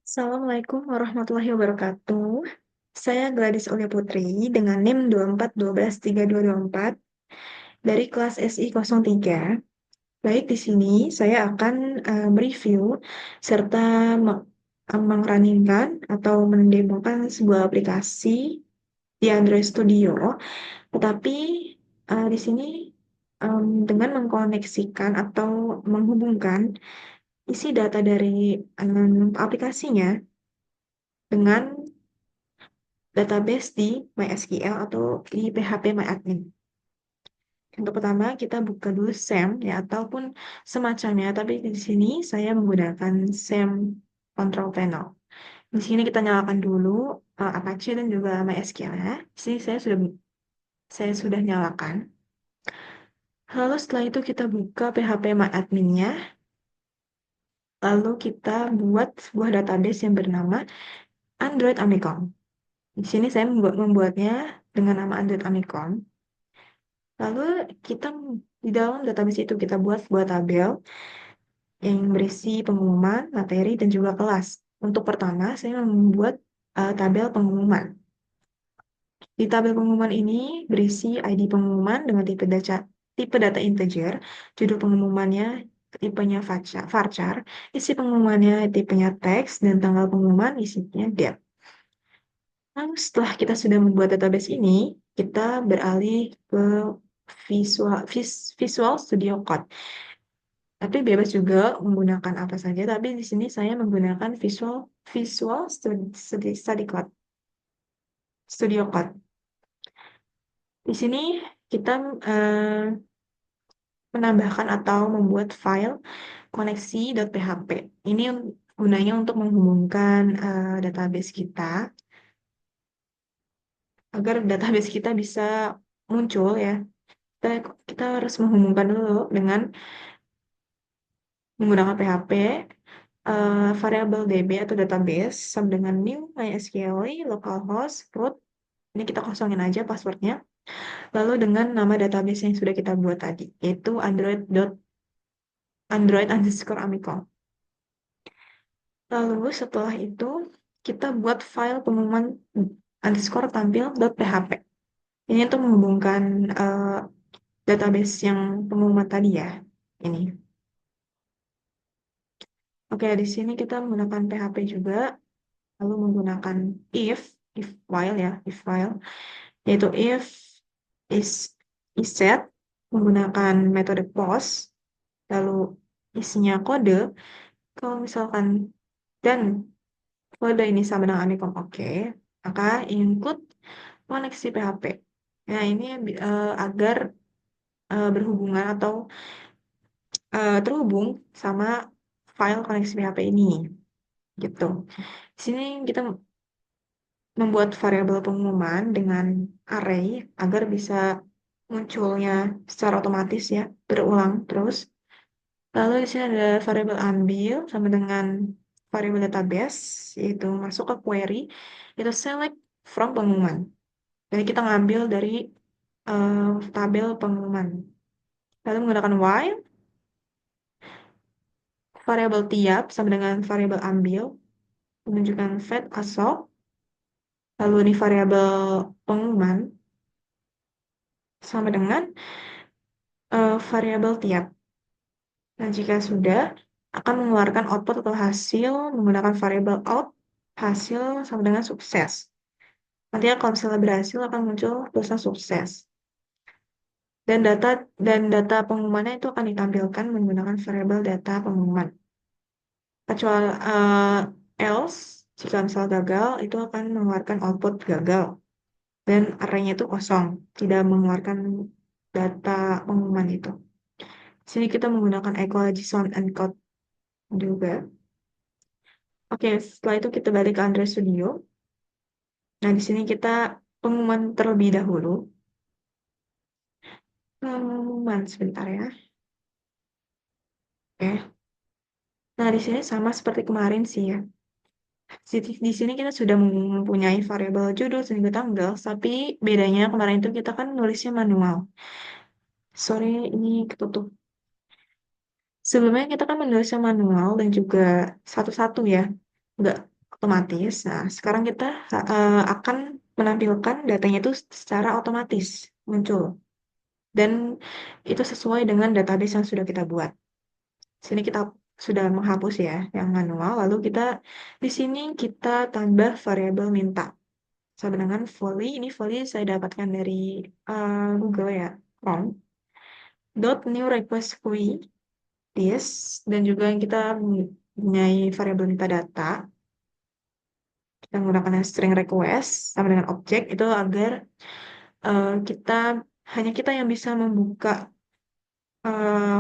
Assalamualaikum warahmatullahi wabarakatuh. Saya Gladys Olia Putri dengan NIM 241232224 dari kelas SI 03. Baik, di sini saya akan mereview serta mengrunning atau mendemokan sebuah aplikasi di Android Studio. Tetapi di sini dengan mengkoneksikan atau menghubungkan isi data dari aplikasinya dengan database di MySQL atau di PHP MyAdmin. Untuk pertama, kita buka dulu SAM ya ataupun semacamnya, tapi di sini saya menggunakan SAM Control Panel. Di sini kita nyalakan dulu Apache dan juga MySQL ya. Di sini saya sudah nyalakan. Lalu setelah itu kita buka PHP MyAdmin-nya. Lalu kita buat sebuah database yang bernama Android Amicon. Di sini saya membuatnya dengan nama Android Amicon. Lalu kita di dalam database itu kita buat sebuah tabel yang berisi pengumuman, materi, dan juga kelas. Untuk pertama, saya membuat tabel pengumuman. Di tabel pengumuman ini berisi ID pengumuman dengan tipe data integer, judul pengumumannya tipenya varchar, isi pengumumannya tipenya teks, dan tanggal pengumuman isinya date. Lalu setelah kita sudah membuat database ini, kita beralih ke Visual Studio Code. Tapi bebas juga menggunakan apa saja, tapi di sini saya menggunakan Visual Studio Code. Studio Code. Di sini kita eh, menambahkan atau membuat file koneksi.php. Ini gunanya untuk menghubungkan database kita agar database kita bisa muncul ya. Kita, kita harus menghubungkan dulu dengan menggunakan PHP, variabel DB atau database sama dengan new MySQL, localhost, root. Ini kita kosongin aja passwordnya. Lalu dengan nama database yang sudah kita buat tadi, yaitu Android_Amicon. Lalu setelah itu kita buat file pengumuman underscore tampil.php. Ini untuk menghubungkan database yang pengumuman tadi ya. Ini. Oke, di sini kita menggunakan PHP juga, lalu menggunakan if while ya, if while, yaitu if is set menggunakan metode post, lalu isinya kode, kalau misalkan dan kode ini sama dengan Amikom oke, maka include koneksi PHP. Nah, ini agar berhubungan atau terhubung sama file koneksi PHP ini, gitu. Di sini kita membuat variabel pengumuman dengan array agar bisa munculnya secara otomatis ya, berulang terus. Lalu di sini ada variabel ambil sama dengan variabel database, yaitu masuk ke query, itu select from pengumuman. Jadi kita ngambil dari tabel pengumuman. Lalu menggunakan while, variabel tiap sama dengan variabel ambil, menunjukkan fetch assoc, lalu ini variabel pengumuman sama dengan variabel tiap. Nah, jika sudah, akan mengeluarkan output atau hasil menggunakan variabel out, hasil sama dengan sukses. Nanti kalau misalnya berhasil akan muncul tulisan sukses. Dan data pengumumannya itu akan ditampilkan menggunakan variabel data pengumuman. Kecuali else, jika misalnya gagal, itu akan mengeluarkan output gagal. Dan arraynya itu kosong, tidak mengeluarkan data pengumuman itu. Sini kita menggunakan ecology sound encode juga. Oke, setelah itu kita balik ke Android Studio. Nah, di sini kita pengumuman terlebih dahulu. Pengumuman sebentar ya. Oke. Nah, di sini sama seperti kemarin sih ya. Di sini kita sudah mempunyai variabel judul dan juga tanggal, tapi bedanya kemarin itu kita kan nulisnya manual. Sorry, ini ketutup. Sebelumnya kita kan menulisnya manual dan juga satu-satu ya. Enggak otomatis. Nah, sekarang kita akan menampilkan datanya itu secara otomatis muncul. Dan itu sesuai dengan database yang sudah kita buat. Sini kita sudah menghapus ya yang manual, lalu kita di sini kita tambah variabel minta. Sama dengan volley, ini volley saya dapatkan dari Google ya, Chrome. Dot new request query this, dan juga yang kita mempunyai variabel minta data, kita menggunakan string request sama dengan objek itu agar kita hanya kita yang bisa eh,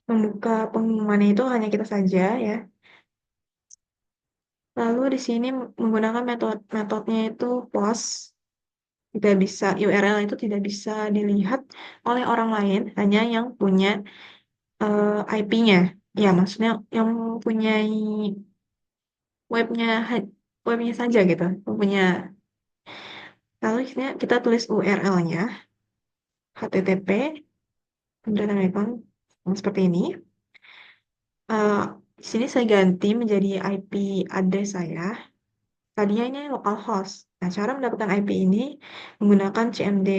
membuka pengumumannya itu hanya kita saja ya. Lalu di sini menggunakan metodenya itu post, tidak bisa URL itu tidak bisa dilihat oleh orang lain, hanya yang punya IP-nya. Ya, maksudnya yang mempunyai webnya webnya saja gitu, punya. Lalu kita tulis URL-nya http seperti ini. Eh, di sini saya ganti menjadi IP address saya. Tadinya ini localhost. Nah, cara mendapatkan IP ini menggunakan cmd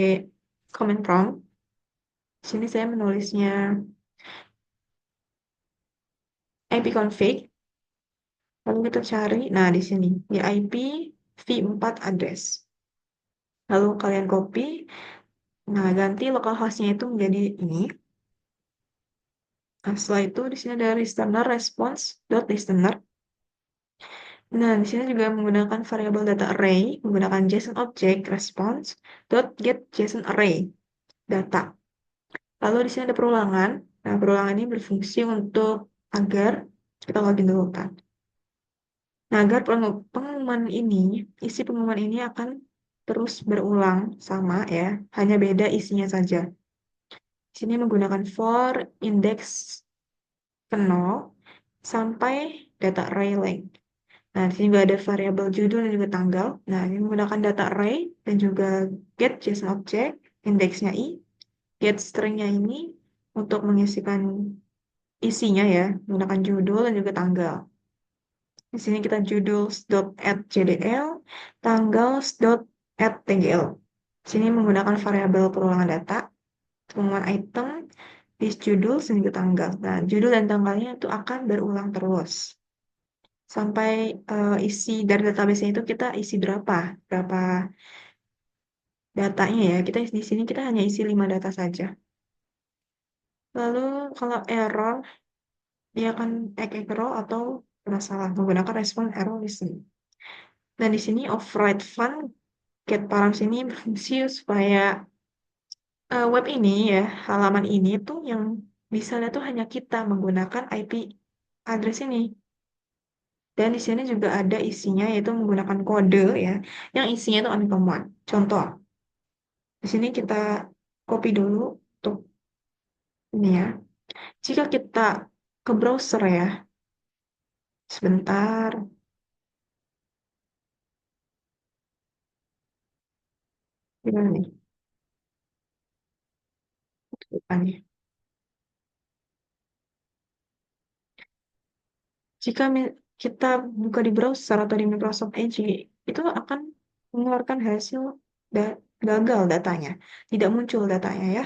command prompt. Di sini saya menulisnya ipconfig. Lalu kita cari, nah di sini di IP v4 address. Lalu kalian copy, nah ganti localhostnya itu menjadi ini. Nah, setelah itu di sini ada listener response dot listener. Nah, di sini juga menggunakan variabel data array, menggunakan JSON object response dot get JSON array data. Lalu di sini ada perulangan. Nah, perulangan ini berfungsi untuk agar kita login dulu kan. Nah, agar pengumuman ini, isi pengumuman ini akan terus berulang sama ya, hanya beda isinya saja. Di sini menggunakan for index ke 0 sampai data array length. Nah, di sini juga ada variabel judul dan juga tanggal. Nah, ini menggunakan data array dan juga get JSON object, indeksnya i, get stringnya ini untuk mengisikan isinya ya, menggunakan judul dan juga tanggal. Di sini kita judul.add.jdl, tanggal.add.tgl. Di sini menggunakan variabel perulangan data, pengumuman item, list judul, dan juga tanggal. Nah, judul dan tanggalnya itu akan berulang terus. Sampai isi dari database itu kita isi berapa datanya ya. Kita di sini kita hanya isi 5 data saja. Lalu kalau error, dia akan error atau masalah menggunakan respon error listening. Nah, di sini override fun get params ini berfungsi supaya web ini ya, halaman ini tuh yang bisa lihat tuh hanya kita menggunakan IP address ini. Dan di sini juga ada isinya yaitu menggunakan kode ya, yang isinya itu uncommon. Contoh, di sini kita copy dulu untuk ini ya. Jika kita ke browser ya, sebentar, gimana nih? Depannya. Jika kita buka di browser atau di Microsoft Edge, itu akan mengeluarkan hasil gagal datanya, tidak muncul datanya ya,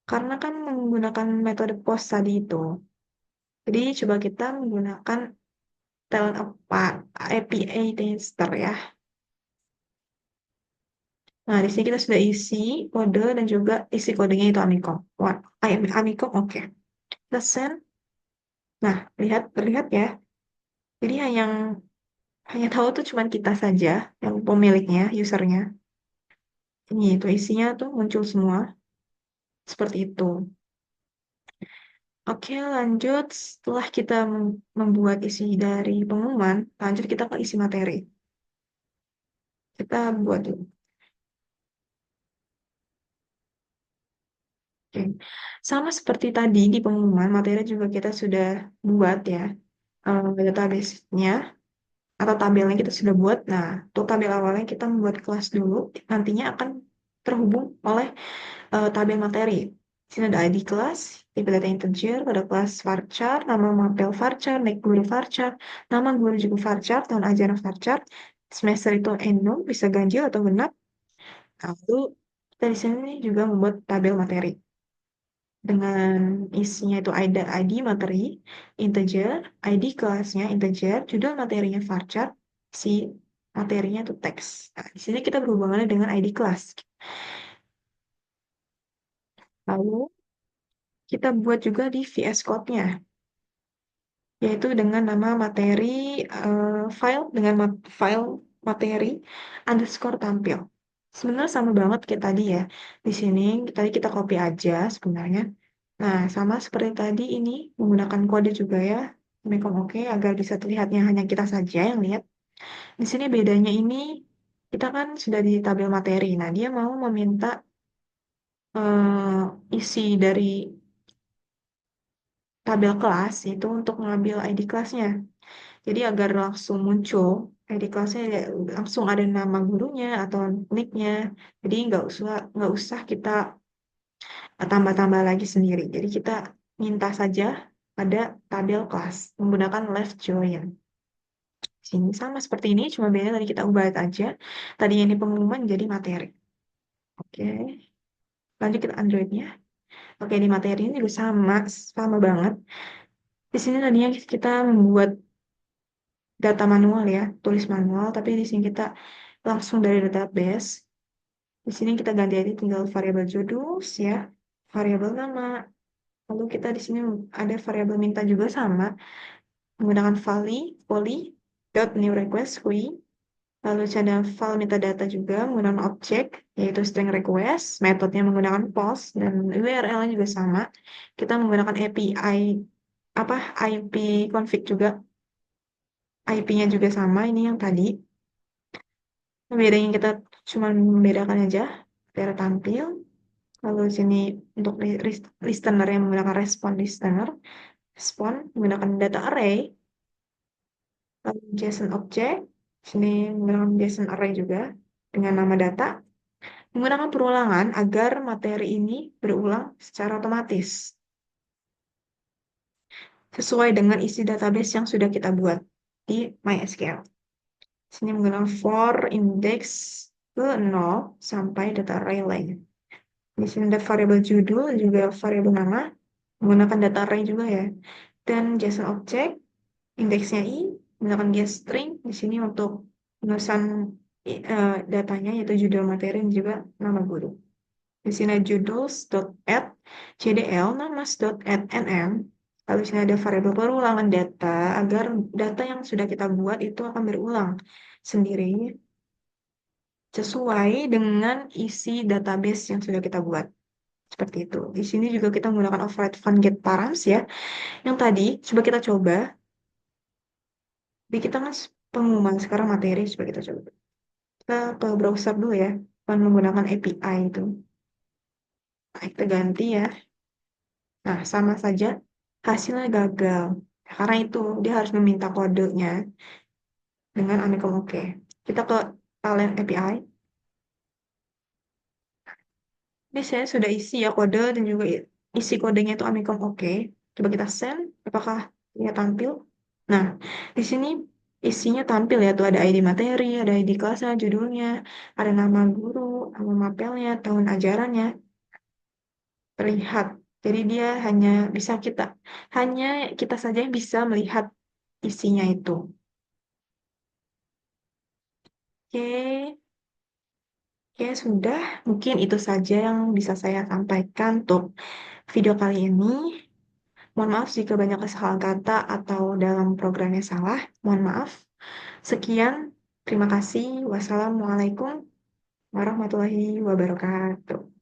karena kan menggunakan metode post tadi itu. Jadi coba kita menggunakan talent apa API tester ya. Nah, di sini kita sudah isi kode dan juga isi kodenya itu Amikom. Wah, Amikom oke. Kita send. Nah, terlihat ya. Jadi hanya tahu tuh cuma kita saja yang pemiliknya, usernya. Ini itu isinya tuh muncul semua seperti itu. Oke, lanjut. Setelah kita membuat isi dari pengumuman, lanjut kita ke isi materi. Kita buat dulu. Oke. Sama seperti tadi di pengumuman, materi juga kita sudah buat ya. Database-nya atau tabelnya kita sudah buat. Nah, untuk tabel awalnya kita membuat kelas dulu, nantinya akan terhubung oleh tabel materi. Sini ada ID kelas, tipe data integer, pada kelas varchar, nama mapel varchar, naik guru varchar, nama guru juga varchar, tahun ajaran varchar, semester itu enum, bisa ganjil atau genap. Nah, lalu kita di sini juga membuat tabel materi dengan isinya itu ID materi, integer, ID kelasnya integer, judul materinya varchar, si materinya itu teks. Nah, di sini kita berhubungannya dengan ID kelas. Lalu kita buat juga di VS Code-nya, yaitu dengan nama materi file dengan file materi underscore tampil. Sebenarnya sama banget kayak tadi ya. Di sini tadi kita copy aja sebenarnya. Nah, sama seperti tadi ini menggunakan kode juga ya. Mekom oke agar bisa terlihatnya hanya kita saja yang lihat. Di sini bedanya ini kita kan sudah di tabel materi. Nah, dia mau meminta isi dari tabel kelas itu untuk mengambil ID kelasnya. Jadi agar langsung muncul ID kelasnya ya, langsung ada nama gurunya atau nicknya. Jadi nggak usah kita tambah-tambah lagi sendiri. Jadi kita minta saja pada tabel kelas menggunakan left join. Sini sama seperti ini, cuma beda tadi kita ubah aja. Tadi ini pengumuman jadi materi. Oke, lanjut ke Androidnya. Oke, di materi ini juga sama, sama banget. Di sini tadinya kita membuat data manual ya, tulis manual, tapi di sini kita langsung dari database. Di sini kita ganti aja tinggal variabel judul, ya, variabel nama. Lalu kita di sini ada variabel minta juga sama, menggunakan volley dot new request query. Lalu ada file metadata juga menggunakan objek, yaitu string request, metodenya menggunakan post, dan URL-nya juga sama. Kita menggunakan API, IP config juga, IP-nya juga sama, ini yang tadi. Bedanya kita cuma membedakan aja biar tampil. Lalu sini untuk listener yang menggunakan respon menggunakan data array, lalu JSON object, sini menggunakan JSON array juga dengan nama data, menggunakan perulangan agar materi ini berulang secara otomatis sesuai dengan isi database yang sudah kita buat di MySQL. Sini menggunakan for index ke 0 sampai data array length. Di sini ada variabel judul juga variabel nama menggunakan data array juga ya. Dan JSON object indeksnya menggunakan getString di sini untuk penulisan datanya yaitu judul materi dan juga nama guru. Di sini ada judul.add JDL namas.add nm. Lalu di sini ada variabel perulangan data agar data yang sudah kita buat itu akan berulang sendiri sesuai dengan isi database yang sudah kita buat. Seperti itu. Di sini juga kita menggunakan override fun get params ya. Yang tadi, coba. Di kita kan pengumuman sekarang materi, coba kita coba. Kita ke browser dulu ya. Kan menggunakan API itu. Nah, kita ganti ya. Nah, sama saja hasilnya gagal. Karena itu, dia harus meminta kodenya dengan Amikom oke. Kita ke Talent API. Ini saya sudah isi ya kode dan juga isi kodenya itu Amikom oke. Coba kita send, apakah dia tampil? Nah, di sini isinya tampil ya, tuh ada ID materi, ada ID kelasnya, judulnya, ada nama guru, nama mapelnya, tahun ajarannya, terlihat. Jadi dia hanya kita saja yang bisa melihat isinya itu. Oke, oke sudah. Mungkin itu saja yang bisa saya sampaikan untuk video kali ini. Mohon maaf jika banyak kesalahan kata atau dalam programnya salah. Mohon maaf. Sekian, terima kasih. Wassalamualaikum warahmatullahi wabarakatuh.